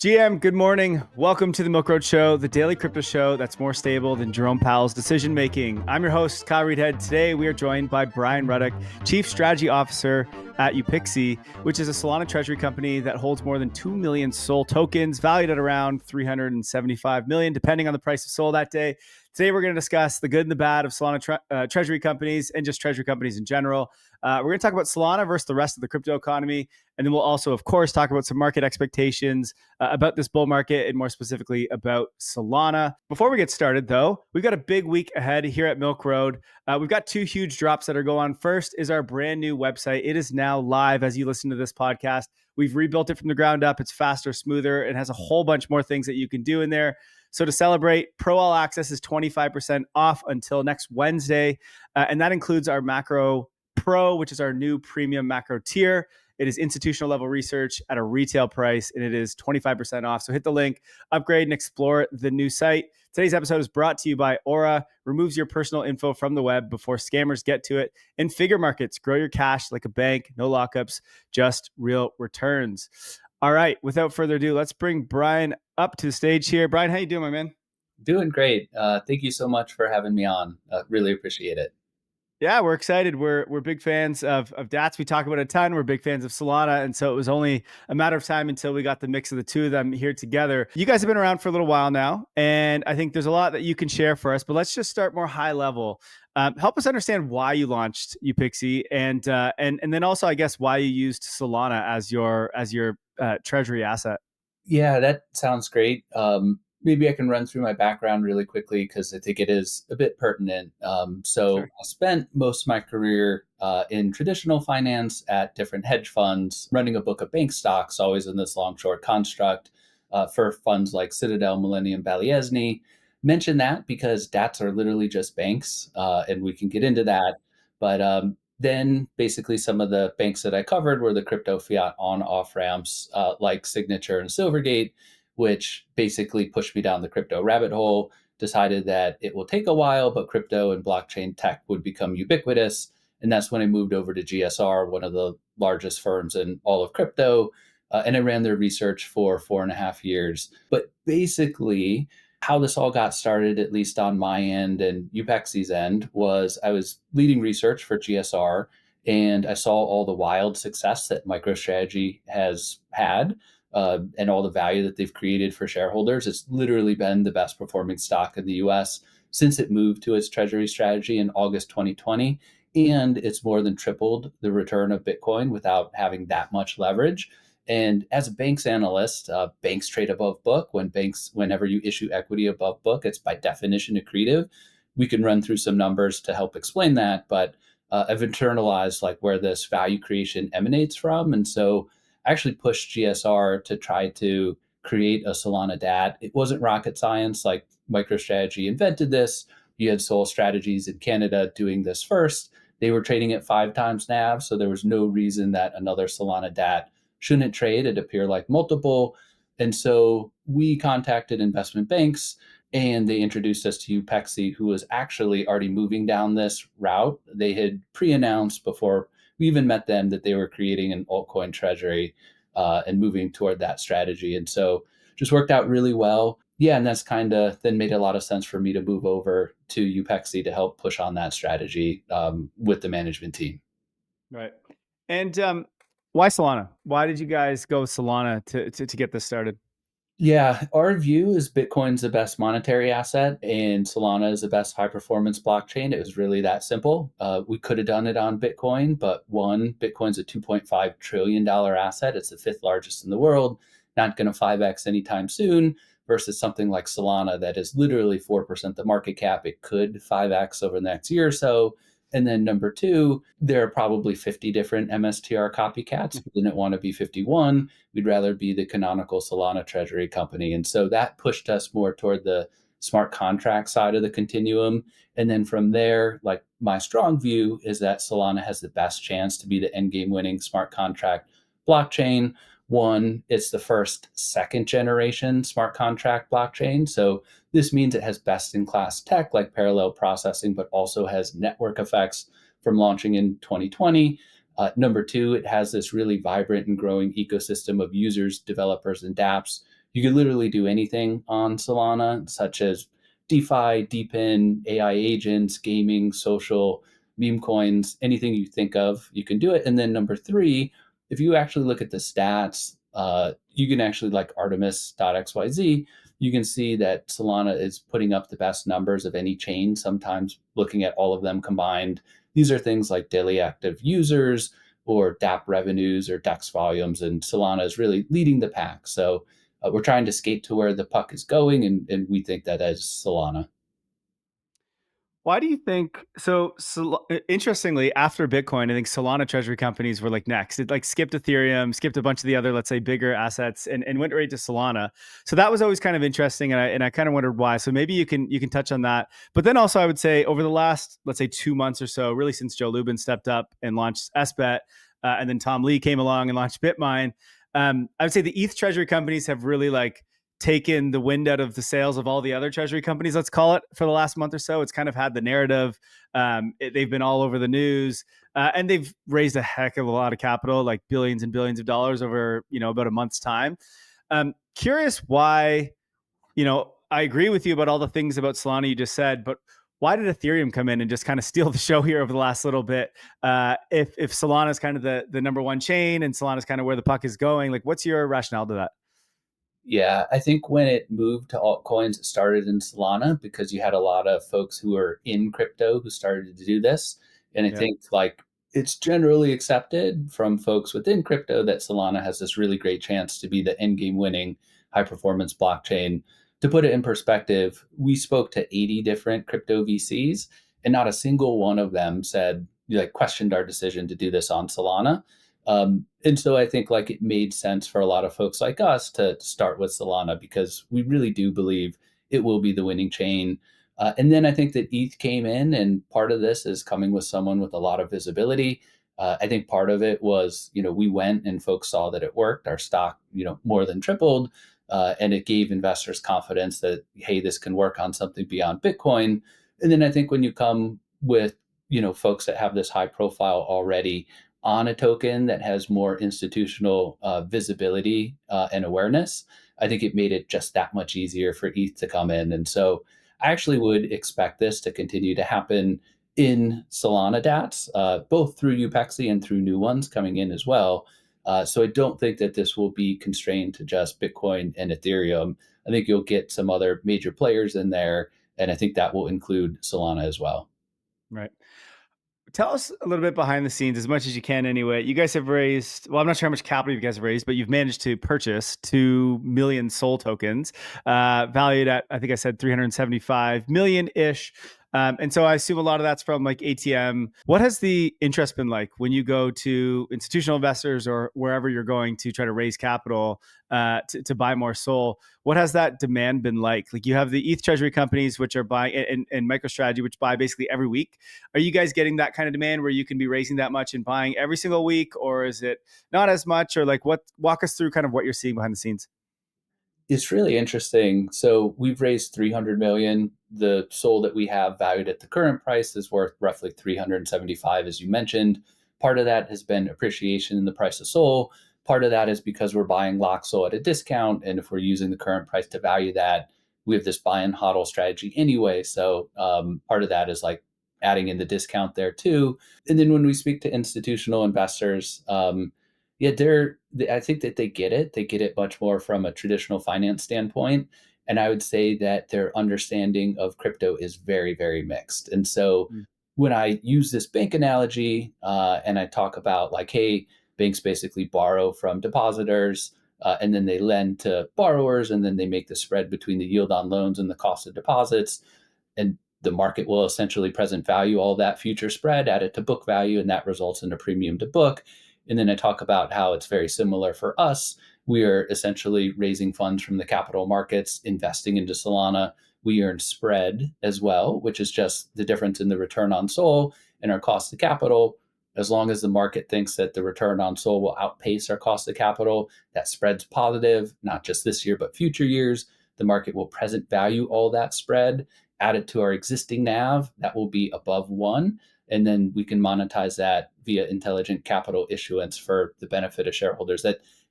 GM, good morning. Welcome to the Milk Road Show, the daily crypto show that's more stable than Jerome Powell's decision making. I'm your host, Kyle Reedhead. Today, we are joined by Brian Rudick, Chief Strategy Officer at Upexi, which is a Solana Treasury company that holds more than 2 million SOL tokens, valued at around 375 million, depending on the price of SOL that day. Today, we're going to discuss the good and the bad of Solana treasury companies and just treasury companies in general. We're going to talk about Solana versus the rest of the crypto economy. And then we'll also, of course, talk about some market expectations about this bull market and more specifically about Solana. Before we get started, though, we've got a big week ahead here at Milk Road. We've got two huge drops that are going on. First is our brand new website. It is now live as you listen to this podcast. We've rebuilt it from the ground up. It's faster, smoother. It has a whole bunch more things that you can do in there. So to celebrate, Pro All Access is 25% off until next Wednesday. And that includes our Macro Pro, which is our new premium macro tier. It is institutional level research at a retail price, and it is 25% off. So hit the link, upgrade, and explore the new site. Today's episode is brought to you by Aura. Removes your personal info from the web before scammers get to it. And Figure Markets, grow your cash like a bank, no lockups, just real returns. All right, without further ado, let's bring Brian up to the stage here. Brian, how you doing, my man? Doing great. Thank you so much for having me on. Really appreciate it. Yeah, we're excited. We're big fans of DATS. We talk about it a ton. We're big fans of Solana. And so it was only a matter of time until we got the mix of the two of them here together. You guys have been around for a little while now, and I think there's a lot that you can share for us, but let's just start more high level. Help us understand why you launched Upexi and then also, I guess, why you used Solana as your treasury asset. Yeah, that sounds great. Maybe I can run through my background really quickly because I think it is a bit pertinent. Sure. I spent most of my career in traditional finance at different hedge funds, running a book of bank stocks, always in this long short construct for funds like Citadel, Millennium, Ballyesne. Mention that because DATs are literally just banks, and we can get into that. But then basically some of the banks that I covered were the crypto fiat on off ramps like Signature and Silvergate, which basically pushed me down the crypto rabbit hole, decided that it will take a while, but crypto and blockchain tech would become ubiquitous. And that's when I moved over to GSR, one of the largest firms in all of crypto. And I ran their research for 4.5 years. But basically, how this all got started, at least on my end and Upexi's end, was I was leading research for GSR, and I saw all the wild success that MicroStrategy has had and all the value that they've created for shareholders. It's literally been the best performing stock in the US since it moved to its treasury strategy in August 2020. And it's more than tripled the return of Bitcoin without having that much leverage. And as a banks analyst, banks trade above book. Whenever you issue equity above book, it's by definition accretive. We can run through some numbers to help explain that, but I've internalized like where this value creation emanates from. And so I actually pushed GSR to try to create a Solana DAT. It wasn't rocket science. Like MicroStrategy invented this. You had Sol Strategies in Canada doing this first. They were trading at 5 times NAV, so there was no reason that another Solana DAT shouldn't trade at appear like multiple. And so we contacted investment banks and they introduced us to Upexi, who was actually already moving down this route. They had pre-announced before we even met them that they were creating an altcoin treasury and moving toward that strategy. And so just worked out really well. Yeah, and that's kind of then made a lot of sense for me to move over to Upexi to help push on that strategy with the management team. Right. And why Solana? Why did you guys go with Solana to get this started? Yeah, our view is Bitcoin's the best monetary asset and Solana is the best high performance blockchain. It was really that simple. We could have done it on Bitcoin, but one, Bitcoin's a $2.5 trillion asset. It's the fifth largest in the world, not going to 5X anytime soon, versus something like Solana that is literally 4% the market cap. It could 5X over the next year or so. And then number two, there are probably 50 different MSTR copycats. We didn't want to be 51. We'd rather be the canonical Solana treasury company. And so that pushed us more toward the smart contract side of the continuum. And then from there, like my strong view is that Solana has the best chance to be the endgame winning smart contract blockchain. One, it's the first second generation smart contract blockchain. So this means it has best in class tech like parallel processing, but also has network effects from launching in 2020. Number two, it has this really vibrant and growing ecosystem of users, developers, and dApps You could literally do anything on Solana, such as DeFi, DePIN, AI agents, gaming, social, meme coins, anything you think of, you can do it. And then number three, if you actually look at the stats, you can actually like Artemis.xyz, you can see that Solana is putting up the best numbers of any chain, sometimes looking at all of them combined. These are things like daily active users or DApp revenues or DEX volumes, and Solana is really leading the pack. So we're trying to skate to where the puck is going, and we think that as Solana. Why do you think so? Interestingly, after Bitcoin, I think Solana treasury companies were like next. It like skipped Ethereum, skipped a bunch of the other, let's say, bigger assets, and went right to Solana. So that was always kind of interesting, and I kind of wondered why. So maybe you can touch on that. But then also, I would say over the last, let's say, 2 months or so, really since Joe Lubin stepped up and launched SBET, and then Tom Lee came along and launched BitMine. I would say the ETH treasury companies have really like taken the wind out of the sails of all the other treasury companies, let's call it, for the last month or so. It's kind of had the narrative. They've been all over the news, and they've raised a heck of a lot of capital, like billions and billions of dollars over, about a month's time. Curious why, I agree with you about all the things about Solana you just said, but why did Ethereum come in and just kind of steal the show here over the last little bit? If Solana is kind of the number one chain and Solana is kind of where the puck is going, like what's your rationale to that? Yeah, I think when it moved to altcoins, it started in Solana because you had a lot of folks who were in crypto who started to do this. And I Yeah. think like it's generally accepted from folks within crypto that Solana has this really great chance to be the end game winning high performance blockchain. To put it in perspective, we spoke to 80 different crypto VCs, and not a single one of them said, like, questioned our decision to do this on Solana. And so I think like it made sense for a lot of folks like us to start with Solana because we really do believe it will be the winning chain. And then I think that ETH came in, and part of this is coming with someone with a lot of visibility. I think part of it was, we went and folks saw that it worked. Our stock, more than tripled, and it gave investors confidence that, hey, this can work on something beyond Bitcoin. And then I think when you come with, folks that have this high profile already on a token that has more institutional visibility and awareness, I think it made it just that much easier for ETH to come in. And so I actually would expect this to continue to happen in Solana DATs, both through Upexi and through new ones coming in as well. So I don't think that this will be constrained to just Bitcoin and Ethereum. I think you'll get some other major players in there, and I think that will include Solana as well. Right. Tell us a little bit behind the scenes, as much as you can anyway. You guys have raised, well, I'm not sure how much capital you guys have raised, but you've managed to purchase 2 million Sol tokens, valued at, I think I said 375 million ish. And so I assume a lot of that's from like ATM. What has the interest been like when you go to institutional investors or wherever you're going to try to raise capital to buy more Sol? What has that demand been like? Like you have the ETH treasury companies, which are buying, and MicroStrategy, which buy basically every week. Are you guys getting that kind of demand where you can be raising that much and buying every single week, or is it not as much? Or like what? Walk us through kind of what you're seeing behind the scenes. It's really interesting. So we've raised 300 million. The Sol that we have valued at the current price is worth roughly 375, as you mentioned. Part of that has been appreciation in the price of Sol. Part of that is because we're buying lock Sol at a discount, and if we're using the current price to value that, we have this buy and hodl strategy anyway. So part of that is like adding in the discount there too. And then when we speak to institutional investors, yeah, I think that they get it. They get it much more from a traditional finance standpoint. And I would say that their understanding of crypto is very, very mixed. And so Mm. when I use this bank analogy and I talk about like, hey, banks basically borrow from depositors and then they lend to borrowers and then they make the spread between the yield on loans and the cost of deposits. And the market will essentially present value all that future spread, add it to book value, and that results in a premium to book. And then I talk about how it's very similar for us. We are essentially raising funds from the capital markets, investing into Solana. We earn spread as well, which is just the difference in the return on Sol and our cost of capital. As long as the market thinks that the return on Sol will outpace our cost of capital, that spread's positive, not just this year, but future years. The market will present value all that spread, add it to our existing NAV, that will be above one. And then we can monetize that via intelligent capital issuance for the benefit of shareholders.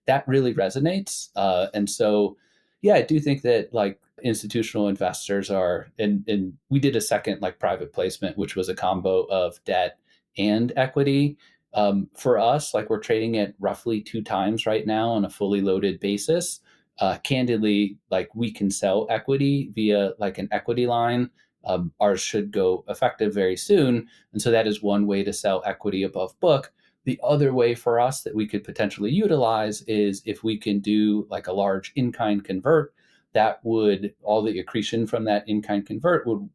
That really resonates. And so, Yeah, I do think that like institutional investors are, and we did a second like private placement, which was a combo of debt and equity. For us, like we're trading at roughly 2 times right now on a fully loaded basis. Candidly, like we can sell equity via like an equity line. Ours should go effective very soon. And so that is one way to sell equity above book. The other way for us that we could potentially utilize is if we can do like a large in-kind convert, that would, all the accretion from that in-kind convert would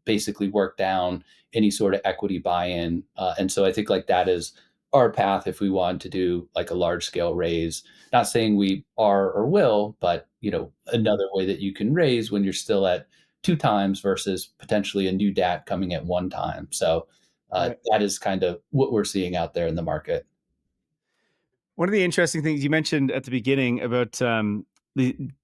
basically work down any sort of equity buy-in. And so I think like that is our path if we want to do like a large scale raise. Not saying we are or will, but another way that you can raise when you're still at 2 times versus potentially a new DAT coming at 1 time. So Right. that is kind of what we're seeing out there in the market. One of the interesting things you mentioned at the beginning about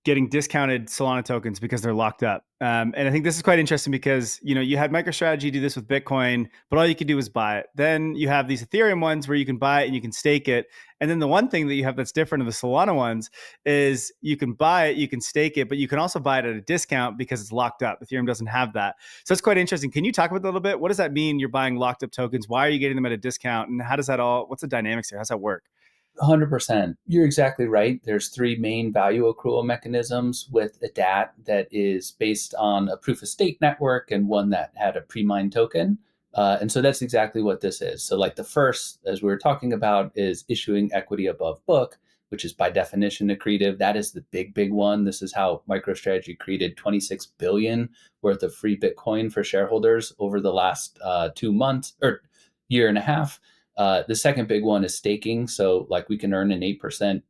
getting discounted Solana tokens because they're locked up, and I think this is quite interesting because you had MicroStrategy do this with Bitcoin, but all you could do was buy it. Then you have these Ethereum ones where you can buy it and you can stake it. And then the one thing that you have that's different in the Solana ones is you can buy it, you can stake it, but you can also buy it at a discount because it's locked up. Ethereum doesn't have that, so it's quite interesting. Can you talk about that a little bit? What does that mean? You're buying locked up tokens. Why are you getting them at a discount? And how does that all? What's the dynamics here? How's that work? 100%. You're exactly right. There's three main value accrual mechanisms with a DAT that is based on a proof of stake network and one that had a pre-mined token. And so that's exactly what this is. So, like the first, as we were talking about, is issuing equity above book, which is by definition accretive. That is the big one. This is how MicroStrategy created 26 billion worth of free Bitcoin for shareholders over the last 2 months or year and a half. The second big one is staking. So, like, we can earn an 8%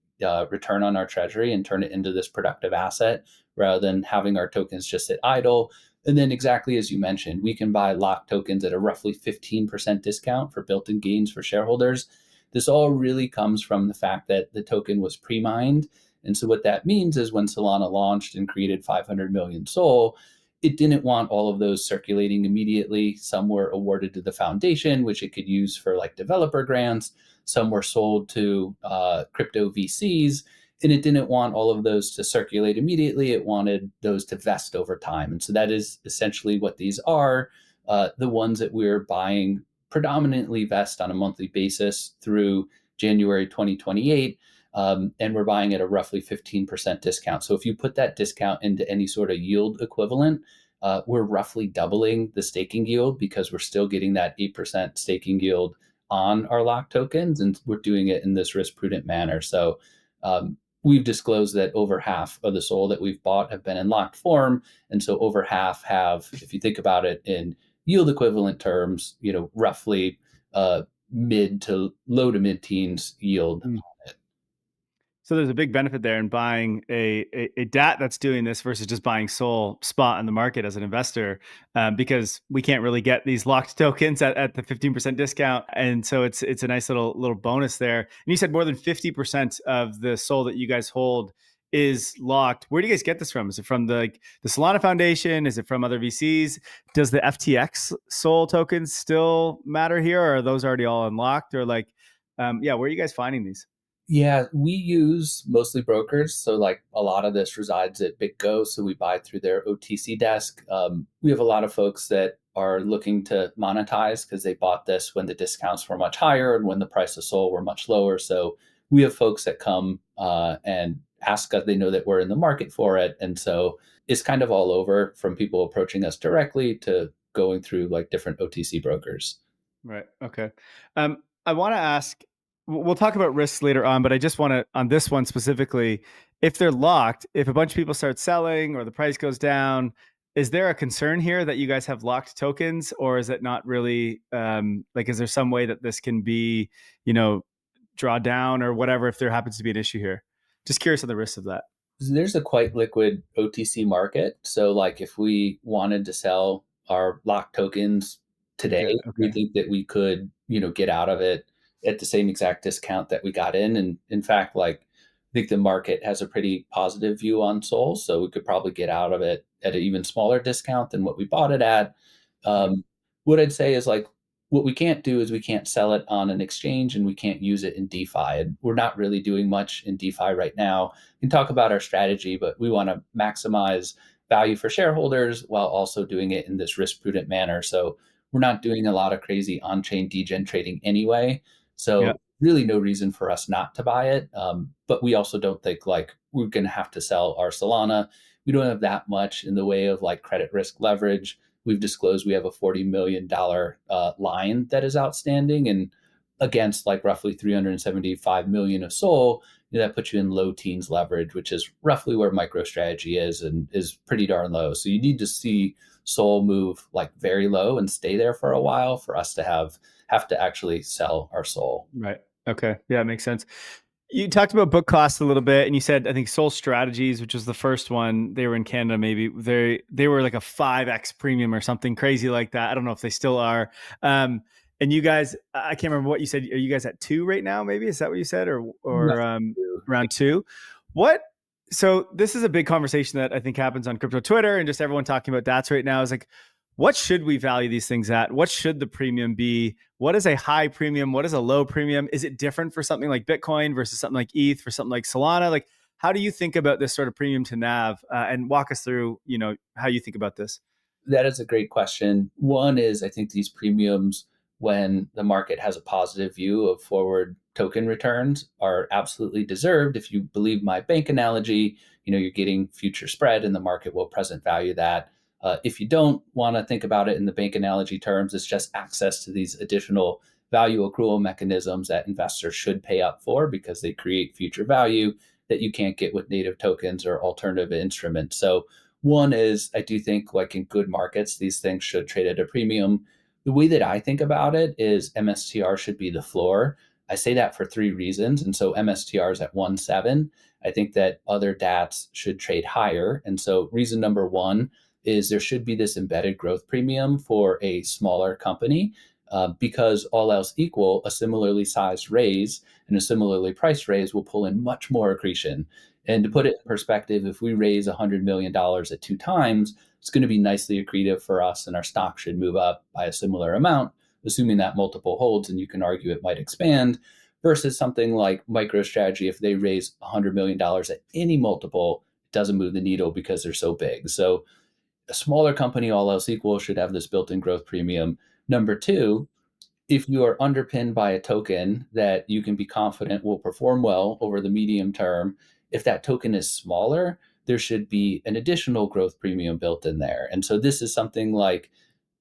return on our treasury and turn it into this productive asset rather than having our tokens just sit idle. And then, exactly as you mentioned, we can buy locked tokens at a roughly 15% discount for built in gains for shareholders. This all really comes from the fact that the token was pre mined. And so, what that means is when Solana launched and created 500 million SOL, it didn't want all of those circulating immediately. Some were awarded to the foundation, which it could use for like developer grants. Some were sold to crypto VCs, and it didn't want all of those to circulate immediately. It wanted those to vest over time. And so that is essentially what these are. The ones that we're buying predominantly vest on a monthly basis through January 2028. And we're buying at a roughly 15% discount. So if you put that discount into any sort of yield equivalent, we're roughly doubling the staking yield because we're still getting that 8% staking yield on our locked tokens, and we're doing it in this risk prudent manner. So we've disclosed that over half of the SOL that we've bought have been in locked form. And so over half have, if you think about it in yield equivalent terms, roughly mid to low to mid teens yield. Mm. So there's a big benefit there in buying a DAT that's doing this versus just buying SOL spot in the market as an investor, because we can't really get these locked tokens at the 15% discount, and so it's a nice little bonus there. And you said more than 50% of the SOL that you guys hold is locked. Where do you guys get this from? Is it from the Solana Foundation? Is it from other VCs? Does the FTX SOL tokens still matter here, or are those already all unlocked? Or where are you guys finding these? Yeah, we use mostly brokers. So, like, a lot of this resides at BitGo. So, we buy through their OTC desk. We have a lot of folks that are looking to monetize because they bought this when the discounts were much higher and when the price of SOL were much lower. So, we have folks that come and ask us, they know that we're in the market for it. And so, it's kind of all over from people approaching us directly to going through like different OTC brokers. Right. Okay. I want to ask. We'll talk about risks later on, but I just want to, on this one specifically, if they're locked, if a bunch of people start selling or the price goes down, is there a concern here that you guys have locked tokens, or is it not really? Is there some way that this can be, you know, draw down or whatever if there happens to be an issue here? Just curious on the risks of that. There's a quite liquid OTC market. So, like, if we wanted to sell our locked tokens You today, could. we Okay. think that we could, get out of it at the same exact discount that we got in. And in fact, like, I think the market has a pretty positive view on SOL. So, we could probably get out of it at an even smaller discount than what we bought it at. Right. What I'd say is, like, What we can't do is we can't sell it on an exchange and we can't use it in DeFi. And we're not really doing much in DeFi right now. We can talk about our strategy, but we want to maximize value for shareholders while also doing it in this risk prudent manner. So we're not doing a lot of crazy on-chain degen trading anyway. Yeah. So really no reason for us not to buy it. But we also don't think like we're going to have to sell our Solana. We don't have that much in the way of like credit risk leverage. We've disclosed we have a $40 million line that is outstanding, and against like roughly 375 million of SOL, that puts you in low teens leverage, which is roughly where MicroStrategy is and is pretty darn low. So you need to see SOL move like very low and stay there for a while for us to have to actually sell our SOL. Right. Okay. Yeah, it makes sense. You talked about book costs a little bit, and you said I think Soul Strategies, which was the first one, they were in Canada. Maybe they were like a 5x premium or something crazy like that. I don't know if they still are. And you guys, I can't remember what you said. Are you guys at 2 right now? Maybe is that what you said, or around 2? What? So this is a big conversation that I think happens on crypto Twitter and just everyone talking about DATs right now. Is like, what should we value these things at? What should the premium be? What is a high premium? What is a low premium? Is it different for something like Bitcoin versus something like ETH, for something like Solana? Like, how do you think about this sort of premium to NAV? And walk us through, how you think about this. That is a great question. One is I think these premiums, when the market has a positive view of forward token returns, are absolutely deserved. If you believe my bank analogy, you're getting future spread and the market will present value that. If you don't want to think about it in the bank analogy terms, it's just access to these additional value accrual mechanisms that investors should pay up for because they create future value that you can't get with native tokens or alternative instruments. So one is I do think like in good markets, these things should trade at a premium. The way that I think about it is MSTR should be the floor. I say that for 3 reasons. And so MSTR is at 1.7. I think that other DATs should trade higher. And so reason number 1 is there should be this embedded growth premium for a smaller company because all else equal, a similarly sized raise and a similarly priced raise will pull in much more accretion. And to put it in perspective, if we raise $100 million at 2 times, it's going to be nicely accretive for us and our stock should move up by a similar amount, assuming that multiple holds, and you can argue it might expand, versus something like MicroStrategy. If they raise $100 million at any multiple, it doesn't move the needle because they're so big. So a smaller company, all else equal, should have this built-in growth premium. Number 2, if you are underpinned by a token that you can be confident will perform well over the medium term, if that token is smaller, there should be an additional growth premium built in there. And so this is something like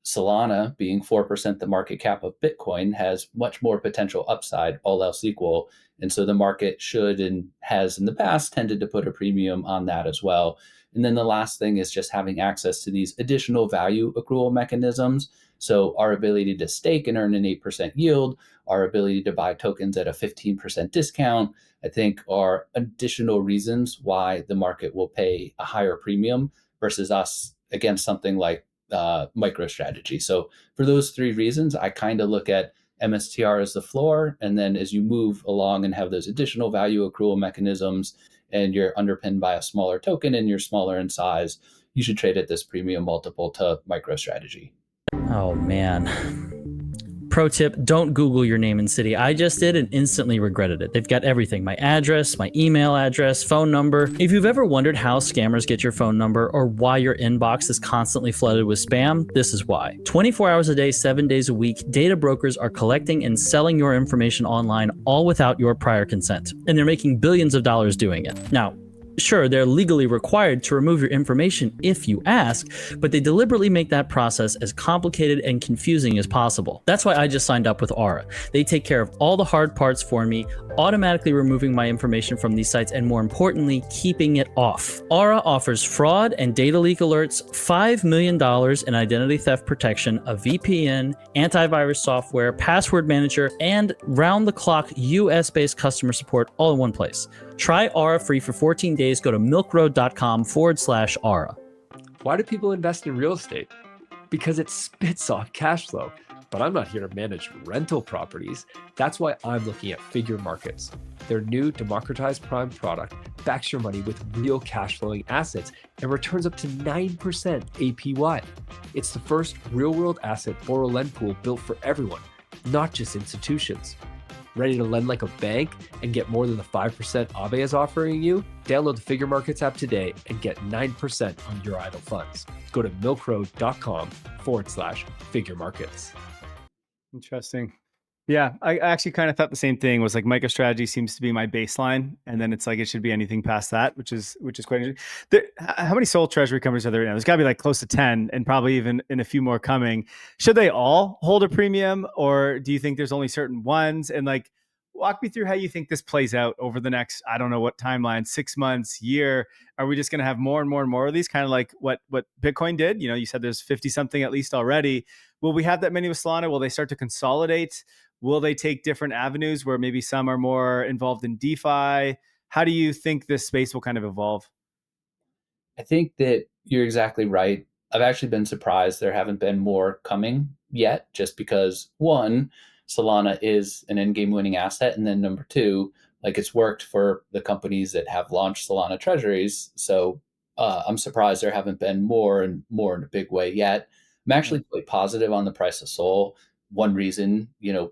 Solana, being 4% the market cap of Bitcoin, has much more potential upside, all else equal. And so the market should and has in the past tended to put a premium on that as well. And then the last thing is just having access to these additional value accrual mechanisms. So our ability to stake and earn an 8% yield, our ability to buy tokens at a 15% discount, I think are additional reasons why the market will pay a higher premium versus us against something like MicroStrategy. So for those 3 reasons, I kind of look at MSTR as the floor. And then as you move along and have those additional value accrual mechanisms and you're underpinned by a smaller token and you're smaller in size, you should trade at this premium multiple to MicroStrategy. Oh, man. Pro tip, don't Google your name and city. I just did and instantly regretted it. They've got everything. My address, my email address, phone number. If you've ever wondered how scammers get your phone number or why your inbox is constantly flooded with spam, this is why. 24 hours a day, 7 days a week, data brokers are collecting and selling your information online all without your prior consent. And they're making billions of dollars doing it. Now, sure, they're legally required to remove your information if you ask, but they deliberately make that process as complicated and confusing as possible. That's why I just signed up with Aura. They take care of all the hard parts for me, automatically removing my information from these sites and, more importantly, keeping it off. Aura offers fraud and data leak alerts, $5 million in identity theft protection, a VPN, antivirus software, password manager, and round-the-clock US-based customer support all in one place. Try Aura free for 14 days. Go to milkroad.com/Aura. Why do people invest in real estate? Because it spits off cash flow. but I'm not here to manage rental properties. That's why I'm looking at Figure Markets. Their new democratized prime product backs your money with real cash flowing assets and returns up to 9% APY. It's the first real world asset borrow lend pool built for everyone, not just institutions. Ready to lend like a bank and get more than the 5% Aave is offering you? Download the Figure Markets app today and get 9% on your idle funds. Go to milkroad.com/Figure Markets. Interesting. Yeah, I actually kind of thought the same thing. Was like MicroStrategy seems to be my baseline, and then it's like it should be anything past that, which is quite interesting. How many sole treasury companies are there right now? There's got to be like close to 10, and probably even in a few more coming. Should they all hold a premium, or do you think there's only certain ones? And like, walk me through how you think this plays out over the next, I don't know what timeline, 6 months, year. Are we just going to have more and more and more of these, kind of like what Bitcoin did? You said there's 50 something at least already. Will we have that many with Solana? Will they start to consolidate? Will they take different avenues where maybe some are more involved in DeFi? How do you think this space will kind of evolve? I think that you're exactly right. I've actually been surprised there haven't been more coming yet, just because one, Solana is an in-game winning asset, and then number two, like it's worked for the companies that have launched Solana treasuries. So I'm surprised there haven't been more and more in a big way yet. I'm actually quite positive on the price of Sol. One reason,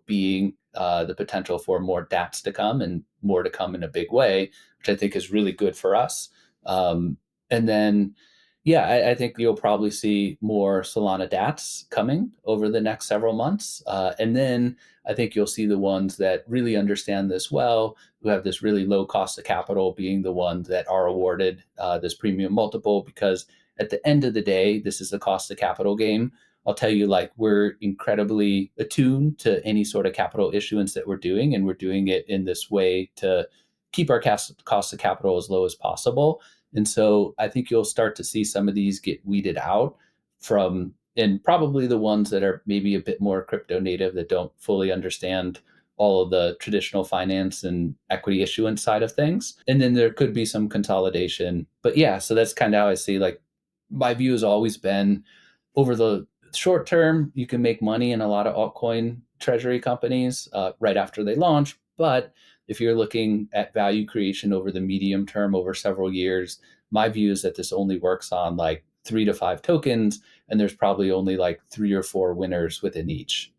being the potential for more DATs to come and more to come in a big way, which I think is really good for us. And then, yeah, I think you'll probably see more Solana DATs coming over the next several months. And then I think you'll see the ones that really understand this well, who have this really low cost of capital, being the ones that are awarded this premium multiple, because at the end of the day, this is the cost of capital game. I'll tell you, like, we're incredibly attuned to any sort of capital issuance that we're doing, and we're doing it in this way to keep our cost of capital as low as possible. And so I think you'll start to see some of these get weeded out from, and probably the ones that are maybe a bit more crypto native, that don't fully understand all of the traditional finance and equity issuance side of things. And then there could be some consolidation. But yeah, so that's kind of how I see, like, my view has always been, over the short term, you can make money in a lot of altcoin treasury companies right after they launch. But if you're looking at value creation over the medium term, over several years, my view is that this only works on like 3 to 5 tokens, and there's probably only like 3 or 4 winners within each.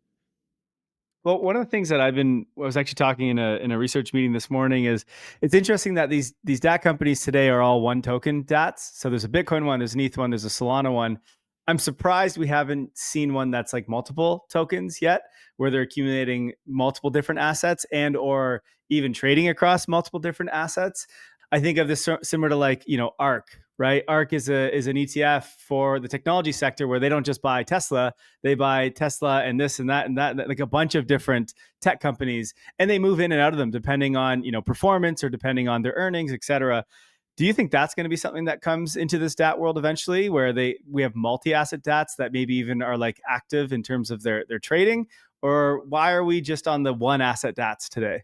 Well, one of the things that I was actually talking in a research meeting this morning is, it's interesting that these DAT companies today are all one token DATs. So there's a Bitcoin one, there's an ETH one, there's a Solana one. I'm surprised we haven't seen one that's like multiple tokens yet, where they're accumulating multiple different assets and or even trading across multiple different assets. I think of this similar to like, ARK, right? ARK is an ETF for the technology sector, where they don't just buy Tesla, they buy Tesla and this and that, like a bunch of different tech companies, and they move in and out of them depending on, performance or depending on their earnings, et cetera. Do you think that's going to be something that comes into this DAT world eventually, where we have multi-asset DATs that maybe even are like active in terms of their trading? Or why are we just on the one asset DATs today?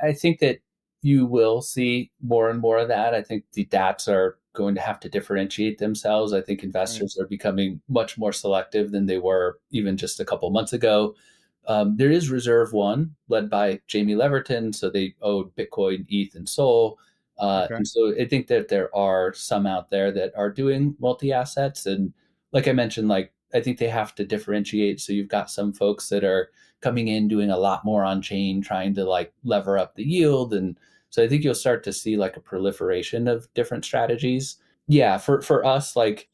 I think that you will see more and more of that. I think the DATs are going to have to differentiate themselves. I think investors are becoming much more selective than they were even just a couple months ago. There is Reserve One, led by Jamie Leverton. So they own Bitcoin, ETH, and Sol. And so I think that there are some out there that are doing multi-assets. And like I mentioned, like, I think they have to differentiate. So you've got some folks that are coming in, doing a lot more on chain, trying to like lever up the yield. And so I think you'll start to see like a proliferation of different strategies. Yeah, for us, like,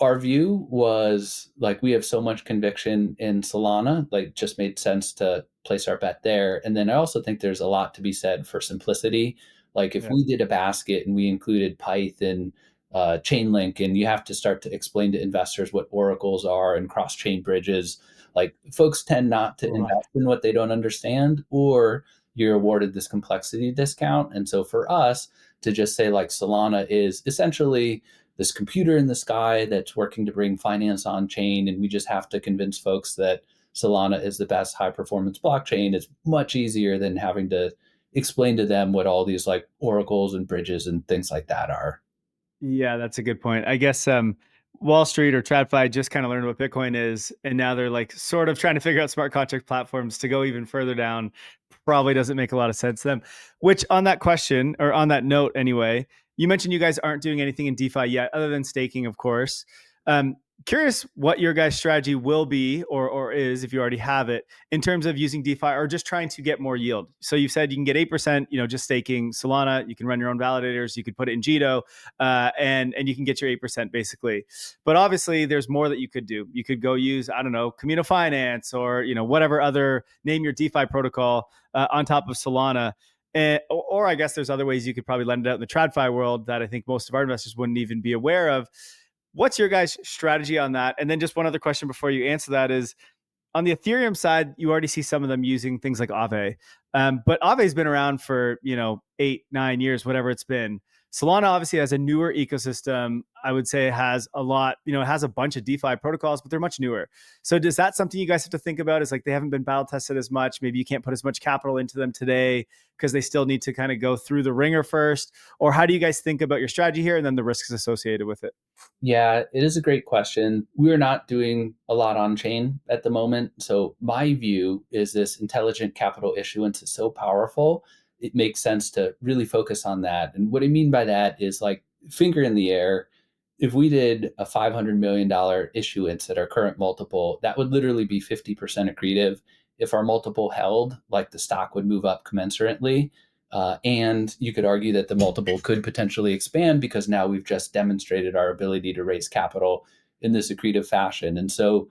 our view was like, we have so much conviction in Solana, like, just made sense to place our bet there. And then I also think there's a lot to be said for simplicity. Like, if we did a basket and we included Python, Chainlink, and you have to start to explain to investors what oracles are and cross-chain bridges, like, folks tend not to invest in what they don't understand, or you're awarded this complexity discount. And so for us to just say, like, Solana is essentially this computer in the sky that's working to bring finance on chain, and we just have to convince folks that Solana is the best high performance blockchain, is much easier than having to explain to them what all these like oracles and bridges and things like that are. Yeah, that's a good point. I guess Wall Street or TradFi just kind of learned what Bitcoin is, and now they're like sort of trying to figure out smart contract platforms to go even further down. Probably doesn't make a lot of sense to them. Which, on that question, or on that note anyway, you mentioned you guys aren't doing anything in DeFi yet, other than staking, of course. Curious what your guys' strategy will be, or is, if you already have it, in terms of using DeFi or just trying to get more yield. So you said you can get 8%, just staking Solana. You can run your own validators. You could put it in Jito, and you can get your 8% basically. But obviously, there's more that you could do. You could go use, I don't know, Communal Finance or whatever other name your DeFi protocol on top of Solana. Or I guess there's other ways you could probably lend it out in the TradFi world that I think most of our investors wouldn't even be aware of. What's your guys' strategy on that? And then just one other question before you answer that is, on the Ethereum side, you already see some of them using things like Aave. But Aave's been around for, 8-9 years, whatever it's been. Solana obviously has a newer ecosystem. I would say it has a lot, it has a bunch of DeFi protocols, but they're much newer. So is that something you guys have to think about? Is like they haven't been battle tested as much. Maybe you can't put as much capital into them today because they still need to kind of go through the ringer first. Or how do you guys think about your strategy here and then the risks associated with it? Yeah, it is a great question. We're not doing a lot on chain at the moment. So my view is this intelligent capital issuance is so powerful, it makes sense to really focus on that. And what I mean by that is like finger in the air. If we did a $500 million issuance at our current multiple, that would literally be 50% accretive. If our multiple held, like the stock would move up commensurately. And you could argue that the multiple could potentially expand because now we've just demonstrated our ability to raise capital in this accretive fashion. And so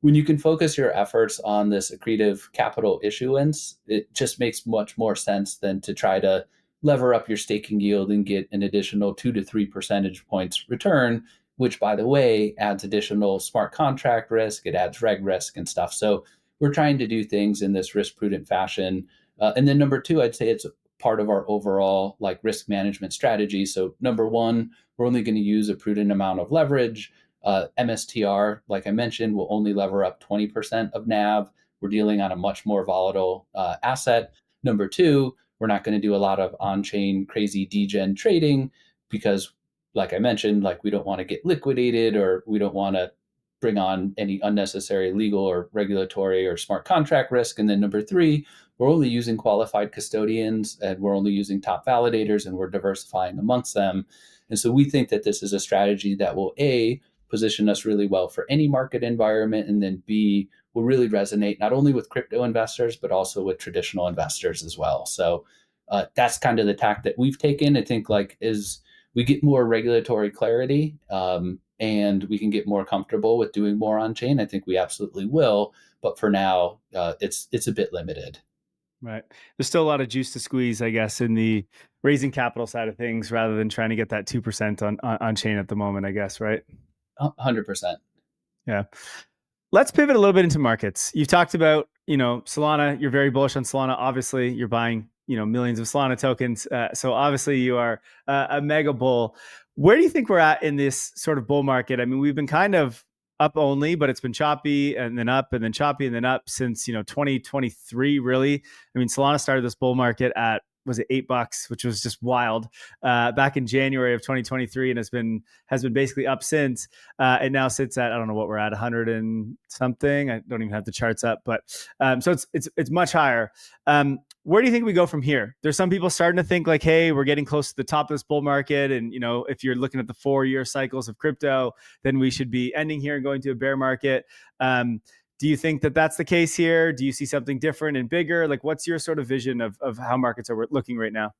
when you can focus your efforts on this accretive capital issuance, it just makes much more sense than to try to lever up your staking yield and get an additional 2 to 3 percentage points return, which, by the way, adds additional smart contract risk. It adds reg risk and stuff. So we're trying to do things in this risk prudent fashion. And then number two, I'd say it's part of our overall like risk management strategy. So number one, we're only going to use a prudent amount of leverage. MSTR, like I mentioned, will only lever up 20% of NAV. We're dealing on a much more volatile asset. Number two, we're not going to do a lot of on-chain crazy degen trading because, like I mentioned, like we don't want to get liquidated or we don't want to bring on any unnecessary legal or regulatory or smart contract risk. And then number three, we're only using qualified custodians and we're only using top validators and we're diversifying amongst them. And so we think that this is a strategy that will A, position us really well for any market environment, and then B, will really resonate not only with crypto investors, but also with traditional investors as well. So that's kind of the tack that we've taken. I think like as we get more regulatory clarity and we can get more comfortable with doing more on chain, I think we absolutely will. But for now, it's a bit limited. Right. There's still a lot of juice to squeeze, I guess, in the raising capital side of things rather than trying to get that 2% on chain at the moment, I guess, right? 100%. Yeah. Let's pivot a little bit into markets. You've talked about, Solana. You're very bullish on Solana. Obviously, you're buying, millions of Solana tokens. So obviously you are a mega bull. Where do you think we're at in this sort of bull market? I mean, we've been kind of up only, but it's been choppy and then up and then choppy and then up since, 2023, really. I mean, Solana started this bull market at, was it $8, which was just wild, back in January of 2023, and has been basically up since. It now sits at, I don't know what we're at, 100 and something. I don't even have the charts up, but so it's much higher. Where do you think we go from here? There's some people starting to think like, hey, we're getting close to the top of this bull market, and if you're looking at the 4-year cycles of crypto, then we should be ending here and going to a bear market. Do you think that that's the case here? Do you see something different and bigger? Like, what's your sort of vision of how markets are looking right now?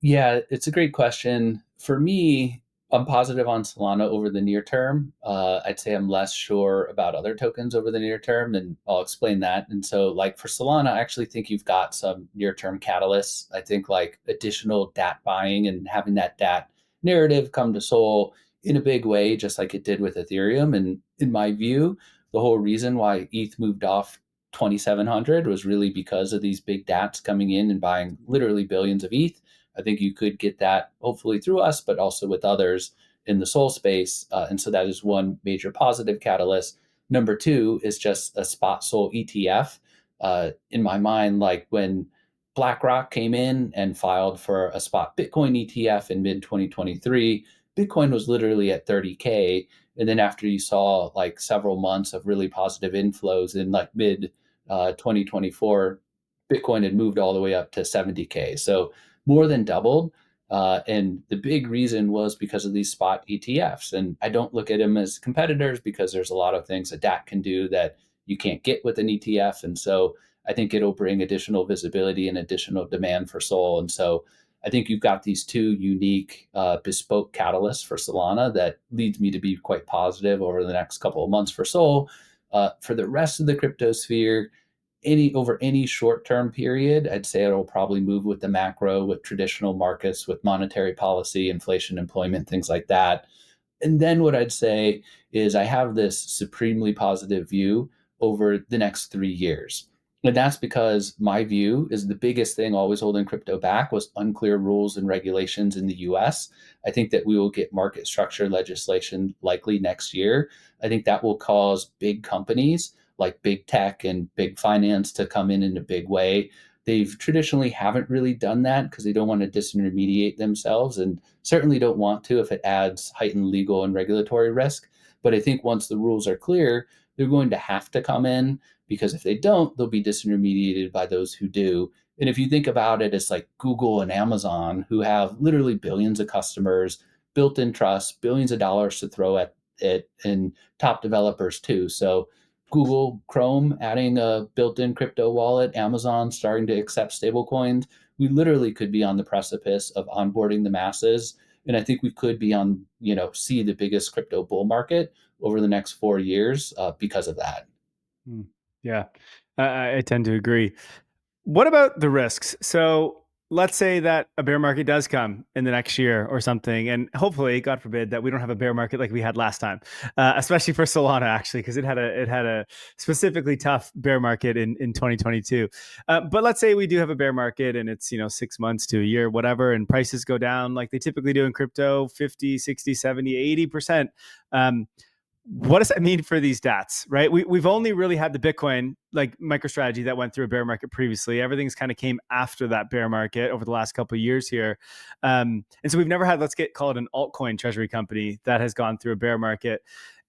Yeah, it's a great question. For me, I'm positive on Solana over the near term. I'd say I'm less sure about other tokens over the near term, and I'll explain that. And so, like for Solana, I actually think you've got some near-term catalysts. I think like additional DAT buying and having that DAT narrative come to Sol in a big way, just like it did with Ethereum. And in my view, the whole reason why ETH moved off 2,700 was really because of these big DATs coming in and buying literally billions of ETH. I think you could get that hopefully through us, but also with others in the Sol space. And so that is one major positive catalyst. Number two is just a spot Sol ETF. In my mind, like when BlackRock came in and filed for a spot Bitcoin ETF in mid 2023, Bitcoin was literally at 30K. And then after you saw like several months of really positive inflows in like mid 2024, Bitcoin had moved all the way up to 70K. So more than doubled. And the big reason was because of these spot ETFs. And I don't look at them as competitors because there's a lot of things that DAT can do that you can't get with an ETF. And so I think it'll bring additional visibility and additional demand for Sol. And so I think you've got these two unique bespoke catalysts for Solana that leads me to be quite positive over the next couple of months for Sol. For the rest of the crypto sphere, over any short-term period, I'd say it'll probably move with the macro, with traditional markets, with monetary policy, inflation, employment, things like that. And then what I'd say is I have this supremely positive view over the next 3 years. And that's because my view is the biggest thing always holding crypto back was unclear rules and regulations in the US. I think that we will get market structure legislation likely next year. I think that will cause big companies like big tech and big finance to come in a big way. They've traditionally haven't really done that because they don't want to disintermediate themselves and certainly don't want to if it adds heightened legal and regulatory risk. But I think once the rules are clear, they're going to have to come in because if they don't, they'll be disintermediated by those who do. And if you think about it, it's like Google and Amazon, who have literally billions of customers, built in trust, billions of dollars to throw at it, and top developers too. So Google Chrome adding a built-in crypto wallet, Amazon starting to accept stablecoins. We literally could be on the precipice of onboarding the masses. And I think we could be on, see the biggest crypto bull market over the next 4 years because of that. Yeah, I tend to agree. What about the risks? So let's say that a bear market does come in the next year or something, and hopefully, God forbid, that we don't have a bear market like we had last time, especially for Solana, actually, because it had a specifically tough bear market in 2022. But let's say we do have a bear market and it's 6 months to a year, whatever, and prices go down like they typically do in crypto, 50, 60, 70, 80%. What does that mean for these DATs, right? We've only really had the Bitcoin, like MicroStrategy, that went through a bear market previously. Everything's kind of came after that bear market over the last couple of years here. And so we've never had, call it an altcoin treasury company that has gone through a bear market.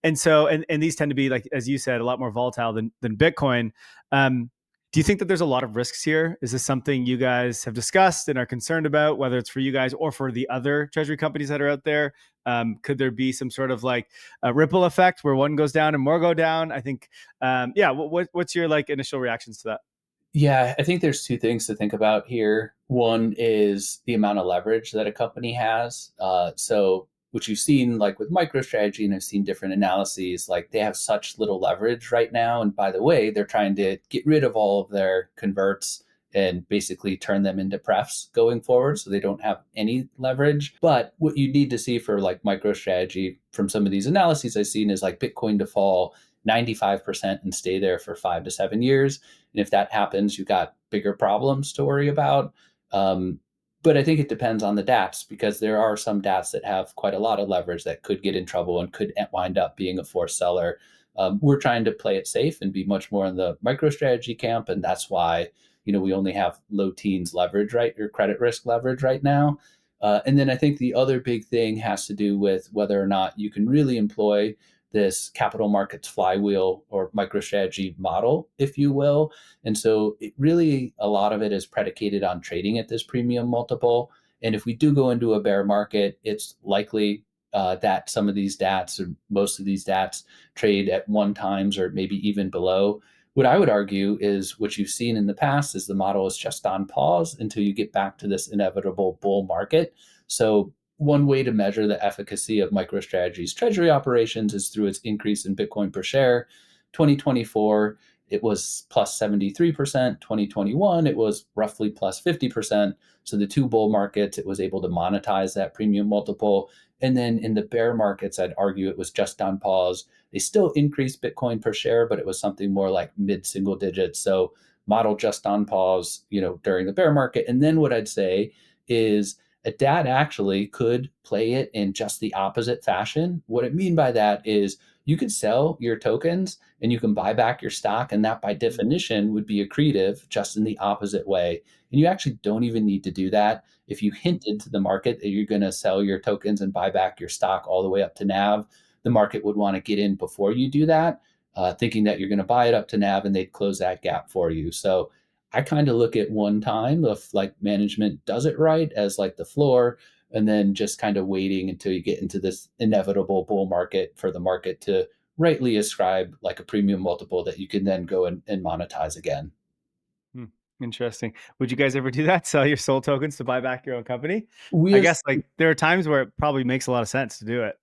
And so, and these tend to be, like, as you said, a lot more volatile than Bitcoin. Do you think that there's a lot of risks here? Is this something you guys have discussed and are concerned about, whether it's for you guys or for the other treasury companies that are out there? Could there be some sort of like a ripple effect where one goes down and more go down? I think, what's your initial reactions to that? Yeah, I think there's two things to think about here. One is the amount of leverage that a company has. So which you've seen like with MicroStrategy, and I've seen different analyses, like they have such little leverage right now. And by the way, they're trying to get rid of all of their converts and basically turn them into prefs going forward. So they don't have any leverage. But what you need to see for like MicroStrategy from some of these analyses I've seen is like Bitcoin to fall 95% and stay there for 5 to 7 years. And if that happens, you've got bigger problems to worry about. But I think it depends on the DATs because there are some DATs that have quite a lot of leverage that could get in trouble and could wind up being a forced seller. We're trying to play it safe and be much more in the MicroStrategy camp. And that's why, we only have low teens leverage, right? Or credit risk leverage right now. And then I think the other big thing has to do with whether or not you can really employ this capital markets flywheel or MicroStrategy model, if you will. And so it really, a lot of it is predicated on trading at this premium multiple. And if we do go into a bear market, it's likely that some of these DATs or most of these DATs trade at 1 times or maybe even below. What I would argue is what you've seen in the past is the model is just on pause until you get back to this inevitable bull market. So one way to measure the efficacy of MicroStrategy's treasury operations is through its increase in Bitcoin per share. 2024, it was plus 73%. 2021, it was roughly plus 50%. So the 2 bull markets, it was able to monetize that premium multiple. And then in the bear markets, I'd argue it was just on pause. They still increased Bitcoin per share, but it was something more like mid-single digits. So model just on pause, during the bear market. And then what I'd say is a DAT actually could play it in just the opposite fashion. What I mean by that is you could sell your tokens and you can buy back your stock, and that by definition would be accretive just in the opposite way. And you actually don't even need to do that if you hinted to the market that you're going to sell your tokens and buy back your stock all the way up to NAV, the market would want to get in before you do that, thinking that you're going to buy it up to NAV and they'd close that gap for you. So I kind of look at one time if like management does it right as like the floor, and then just kind of waiting until you get into this inevitable bull market for the market to rightly ascribe like a premium multiple that you can then go and monetize again. Interesting. Would you guys ever do that? Sell your soul tokens to buy back your own company? We I have, guess like there are times where it probably makes a lot of sense to do it.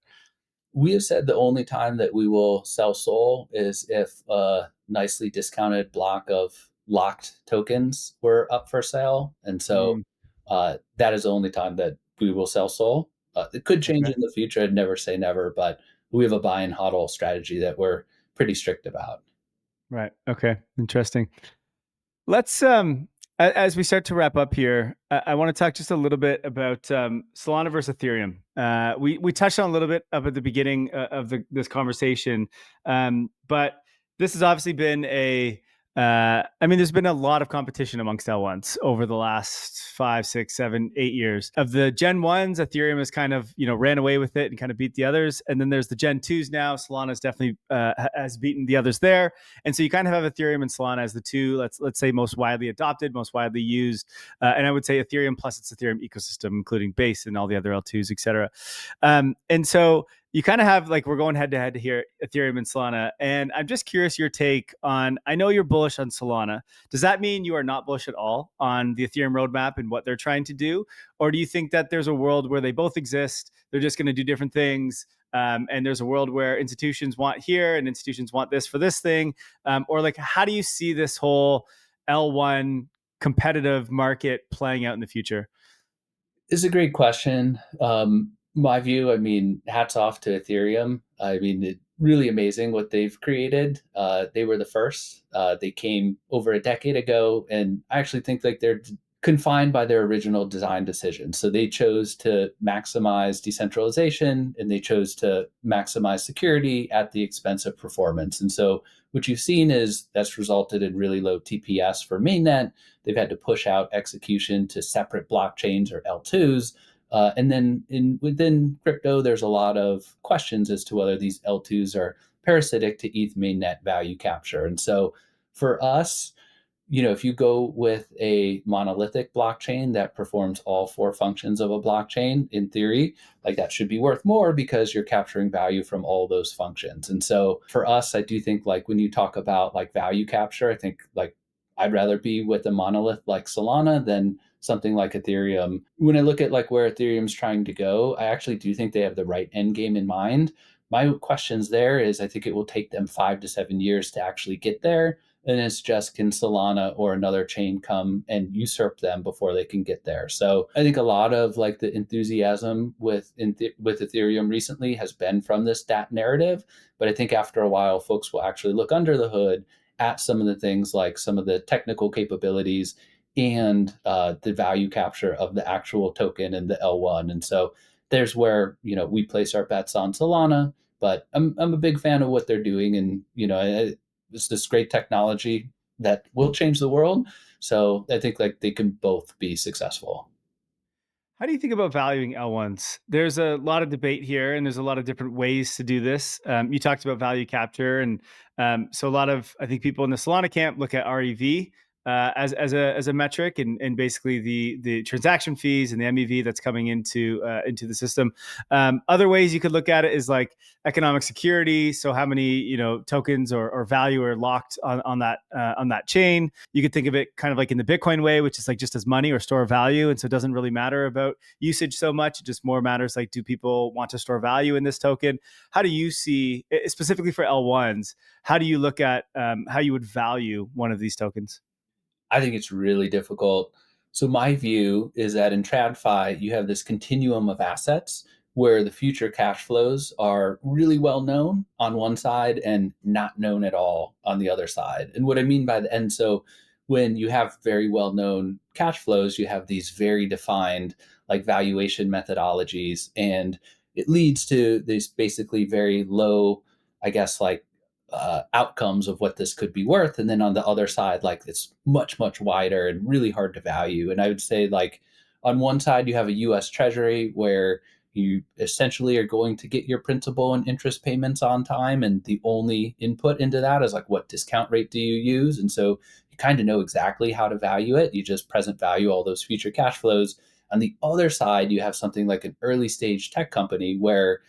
we have said the only time that we will sell soul is if a nicely discounted block of locked tokens were up for sale. And so that is the only time that we will sell soul. It could change Okay. in the future. I'd never say never, but we have a buy and hodl strategy that we're pretty strict about. Right. Okay. Interesting. Let's as we start to wrap up here, I want to talk just a little bit about Solana versus Ethereum. We touched on a little bit up at the beginning of this conversation, but this has obviously been there's been a lot of competition amongst L1s over the last 5, 6, 7, 8 years. Of the Gen 1s, Ethereum has kind of, ran away with it and kind of beat the others. And then there's the Gen 2s now. Solana's definitely has beaten the others there. And so you kind of have Ethereum and Solana as the two, let's say, most widely adopted, most widely used. And I would say Ethereum plus its Ethereum ecosystem, including Base and all the other L2s, et cetera. And so you kind of have like, we're going head to head here, Ethereum and Solana. And I'm just curious your take on, I know you're bullish on Solana. Does that mean you are not bullish at all on the Ethereum roadmap and what they're trying to do? Or do you think that there's a world where they both exist, they're just going to do different things? And there's a world where institutions want here and institutions want this for this thing? Or like, how do you see this whole L1 competitive market playing out in the future? It's a great question. My view, hats off to Ethereum. It's really amazing what they've created. They were the first. They came over a decade ago, and I actually think like they're confined by their original design decisions. So they chose to maximize decentralization and they chose to maximize security at the expense of performance. And so what you've seen is that's resulted in really low TPS for mainnet. They've had to push out execution to separate blockchains or L2s. And then within crypto, there's a lot of questions as to whether these L2s are parasitic to ETH mainnet value capture. And so for us, if you go with a monolithic blockchain that performs all 4 functions of a blockchain, in theory, like that should be worth more because you're capturing value from all those functions. And so for us, I do think like when you talk about like value capture, I think like I'd rather be with a monolith like Solana than something like Ethereum. When I look at like where Ethereum's trying to go, I actually do think they have the right end game in mind. My questions there is I think it will take them 5 to 7 years to actually get there. And it's just, can Solana or another chain come and usurp them before they can get there? So I think a lot of like the enthusiasm with Ethereum recently has been from this DAT narrative. But I think after a while, folks will actually look under the hood at some of the things like some of the technical capabilities and the value capture of the actual token and the L1. And so there's where, we place our bets on Solana, but I'm a big fan of what they're doing. And, it's this great technology that will change the world. So I think like they can both be successful. How do you think about valuing L1s? There's a lot of debate here, and there's a lot of different ways to do this. You talked about value capture, and so a lot of, I think, people in the Solana camp look at REV as a metric, and basically the transaction fees and the MEV that's coming into the system. Other ways you could look at it is like economic security. So how many tokens or value are locked on that chain? You could think of it kind of like in the Bitcoin way, which is like just as money or store value, and so it doesn't really matter about usage so much. It just more matters like, do people want to store value in this token? How do you see, specifically for L1s, how do you look at how you would value one of these tokens? I think it's really difficult. So my view is that in TradFi, you have this continuum of assets where the future cash flows are really well known on one side and not known at all on the other side. And what I mean by that, and so when you have very well known cash flows, you have these very defined like valuation methodologies, and it leads to these basically very low, I guess, like outcomes of what this could be worth. And then on the other side, like it's much, much wider and really hard to value. And I would say like on one side, you have a US Treasury where you essentially are going to get your principal and interest payments on time. And the only input into that is like, what discount rate do you use? And so you kind of know exactly how to value it. You just present value all those future cash flows. On the other side, you have something like an early stage tech company where,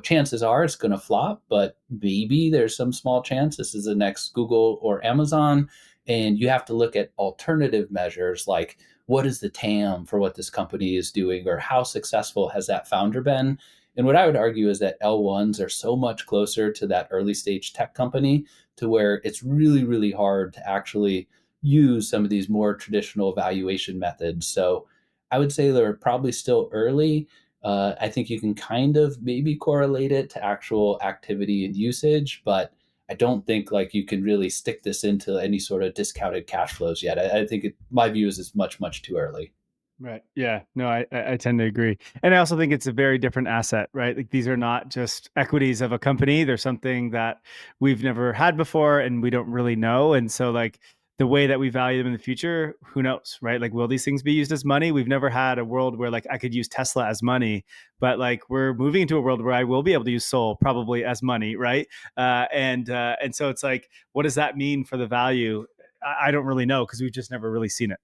chances are it's going to flop, but maybe there's some small chance this is the next Google or Amazon. And you have to look at alternative measures like, what is the TAM for what this company is doing, or how successful has that founder been? And what I would argue is that L1s are so much closer to that early stage tech company to where it's really, really hard to actually use some of these more traditional valuation methods. So I would say they're probably still early. I think you can kind of maybe correlate it to actual activity and usage, but I don't think like you can really stick this into any sort of discounted cash flows yet. I think my view is it's much, much too early. Right. Yeah. No, I tend to agree. And I also think it's a very different asset, right? Like these are not just equities of a company. They're something that we've never had before and we don't really know. And so like the way that we value them in the future, who knows, right? Like, will these things be used as money? We've never had a world where like I could use Tesla as money, but like we're moving into a world where I will be able to use Sol probably as money, right? And so it's like, what does that mean for the value? I don't really know because we've just never really seen it.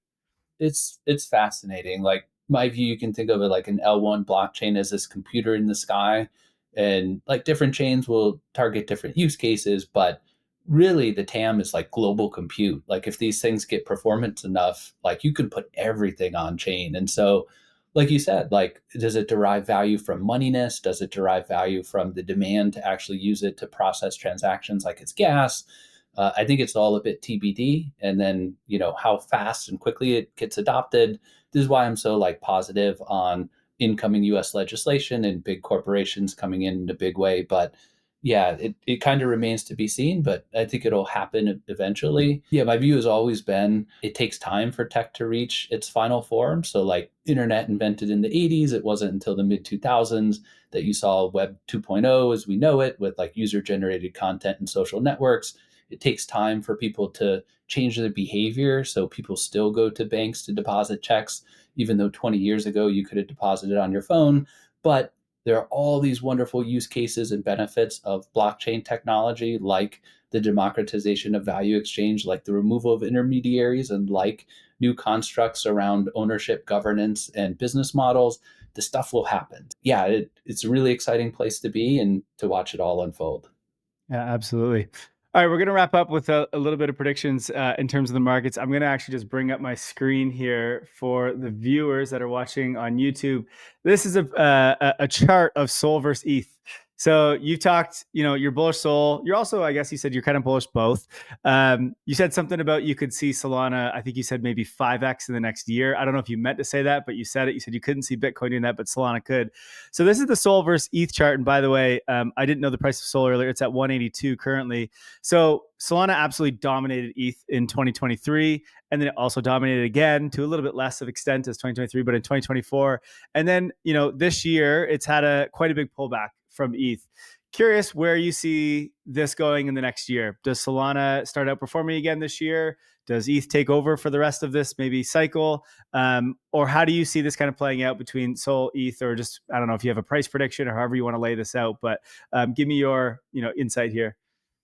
It's fascinating. Like my view, you can think of it like an L1 blockchain as this computer in the sky, and like different chains will target different use cases, but really the TAM is like global compute. Like if these things get performance enough, like you can put everything on chain. And so, like you said, like does it derive value from moneyness? Does it derive value from the demand to actually use it to process transactions like it's gas? I think it's all a bit TBD. And then, how fast and quickly it gets adopted. This is why I'm so like positive on incoming US legislation and big corporations coming in a big way. But yeah, it kind of remains to be seen, but I think it'll happen eventually. Yeah, my view has always been it takes time for tech to reach its final form. So like internet invented in the 80s, it wasn't until the mid 2000s that you saw Web 2.0 as we know it, with like user generated content and social networks. It takes time for people to change their behavior. So people still go to banks to deposit checks, even though 20 years ago you could have deposited on your phone. But there are all these wonderful use cases and benefits of blockchain technology, like the democratization of value exchange, like the removal of intermediaries, and like new constructs around ownership, governance, and business models. The stuff will happen. Yeah, it's a really exciting place to be and to watch it all unfold. Yeah, absolutely. All right, we're going to wrap up with a little bit of predictions in terms of the markets. I'm going to actually just bring up my screen here for the viewers that are watching on YouTube. This is a chart of Sol versus ETH. So you talked, you're bullish Sol. You're also, I guess you said you're kind of bullish both. You said something about you could see Solana. I think you said maybe 5x in the next year. I don't know if you meant to say that, but you said it. You said you couldn't see Bitcoin doing that, but Solana could. So this is the Sol versus ETH chart. And by the way, I didn't know the price of Sol earlier. It's at 182 currently. So Solana absolutely dominated ETH in 2023. And then it also dominated again to a little bit less of extent as 2023, but in 2024. And then, this year it's had quite a big pullback from ETH. Curious where you see this going in the next year. Does Solana start outperforming again this year? Does ETH take over for the rest of this maybe cycle? Or how do you see this kind of playing out between Sol, ETH, or just, I don't know if you have a price prediction or however you want to lay this out, but give me your, insight here.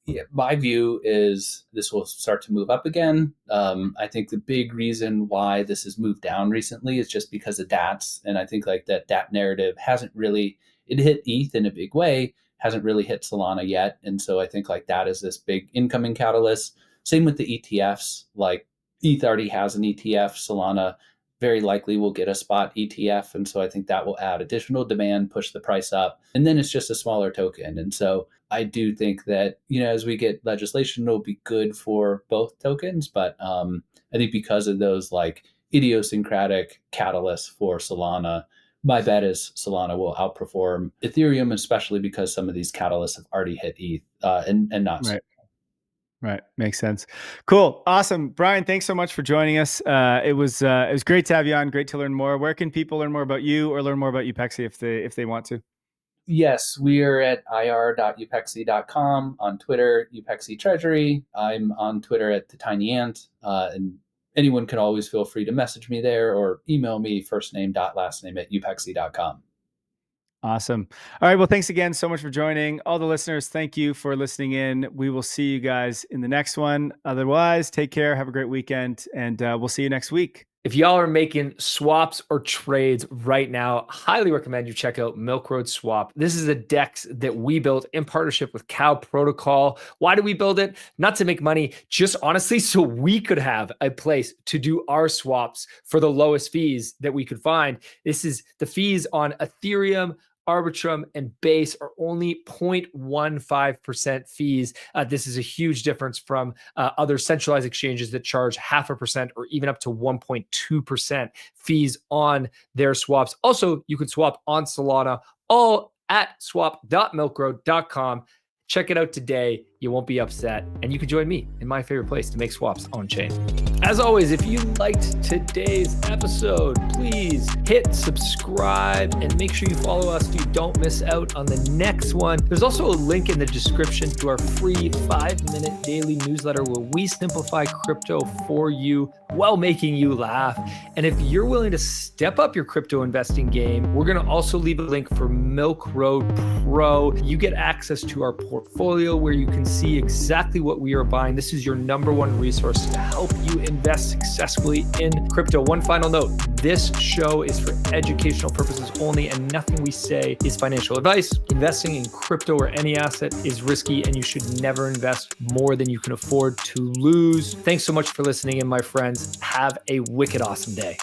Yeah, my view is this will start to move up again. I think the big reason why this has moved down recently is just because of DATs. And I think like that DAT narrative hasn't really, it hit ETH in a big way, hasn't really hit Solana yet. And so I think like that is this big incoming catalyst. Same with the ETFs, like ETH already has an ETF, Solana very likely will get a spot ETF. And so I think that will add additional demand, push the price up. And then it's just a smaller token. And so I do think that, as we get legislation, it'll be good for both tokens. But I think because of those like idiosyncratic catalysts for Solana, my bet is Solana will outperform Ethereum, especially because some of these catalysts have already hit ETH and not. Right. Right. Makes sense. Cool. Awesome. Brian, thanks so much for joining us. It was great to have you on. Great to learn more. Where can people learn more about you or learn more about Upexi if they want to? Yes, we are at ir.upexi.com, on Twitter, Upexi Treasury. I'm on Twitter at the Tiny Ant, and anyone can always feel free to message me there or email me firstname.lastname@upexi.com. Awesome. All right. Well, thanks again so much for joining. All the listeners, thank you for listening in. We will see you guys in the next one. Otherwise, take care. Have a great weekend, and we'll see you next week. If y'all are making swaps or trades right now, highly recommend you check out Milk Road Swap. This is a DEX that we built in partnership with Cow Protocol. Why did we build it? Not to make money, just honestly so we could have a place to do our swaps for the lowest fees that we could find. This is the fees on Ethereum, Arbitrum, and Base are only 0.15% fees. This is a huge difference from other centralized exchanges that charge 0.5% or even up to 1.2% fees on their swaps. Also, you can swap on Solana, all at swap.milkroad.com. Check it out today. You won't be upset. And you can join me in my favorite place to make swaps on chain. As always, if you liked today's episode, please hit subscribe and make sure you follow us so you don't miss out on the next one. There's also a link in the description to our free 5-minute daily newsletter where we simplify crypto for you while making you laugh. And if you're willing to step up your crypto investing game, we're going to also leave a link for Milk Road Pro. You get access to our portfolio where you can see exactly what we are buying. This is your number one resource to help you invest successfully in crypto. One final note, this show is for educational purposes only, and nothing we say is financial advice. Investing in crypto or any asset is risky, and you should never invest more than you can afford to lose. Thanks so much for listening in, my friends. Have a wicked awesome day.